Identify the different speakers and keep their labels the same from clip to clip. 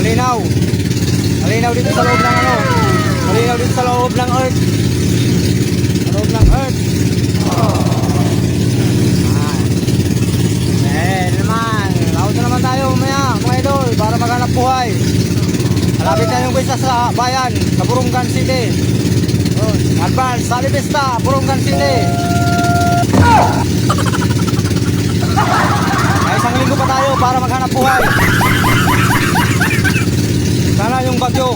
Speaker 1: Malinaw. Malinaw dito sa loob ng ano. Malinaw dito sa loob ng earth. Sa loob ng earth. Naman. Laut na naman tayo mamaya, mga idol, para maghanap buhay. Malapit na yung pista sa bayan, sa Burungan City. Advance, Sali Pista, Burungan City. Ay, isang linggo pa tayo para maghanap buhay. Sana yung bagyo.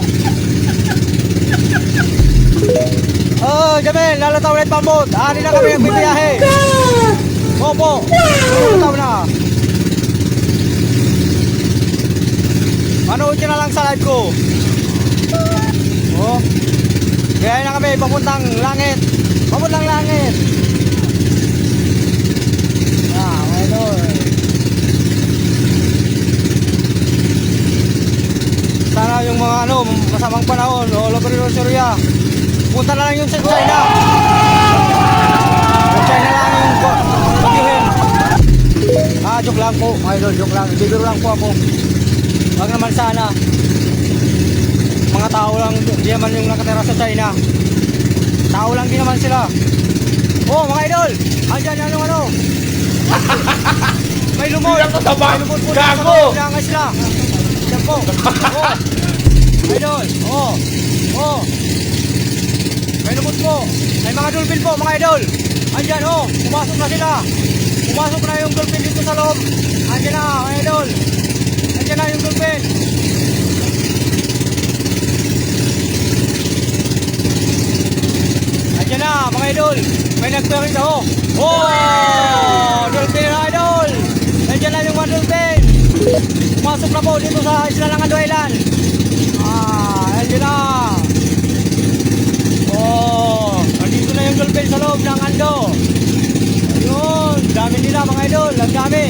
Speaker 1: Jamil, lalataw ulit pambot. Ani na kami nagbibiyahe. Opo, lalataw na. Manood nyo na lang sa live ko. Gaya na kami, papuntang langit. Papuntang langit. Sana yung mga masamang panahon o Lobrino Surya, punta na lang yun sa China. Sa China lang yung bagyuhin. Joke lang po, mga idol, joke lang. Bibiro lang po ako. Wag naman sana. Mga tao lang, di naman yung nakatira sa China. Tao lang din naman sila. Mga idol, andyan yung ano. May lumot. May lumot po. Gago. Pinangay sila. Yan po. Idol. May lumot po. May mga dolphin po, mga idol. Andyan, pumasok na sila. Pumasok na yung dolphin dito sa loob. Andyan na, mga idol. Andyan na yung dolphin. Andyan na, mga idol. May nagpiring na, dolphin na, idol. Andyan na yung mga dolphin. Pumasok na po dito sa Isla ng Ando Island. Andyan na. Andito na yung dolphin sa loob ng Ando. Ayun, dami nila, mga idol. Ang dami.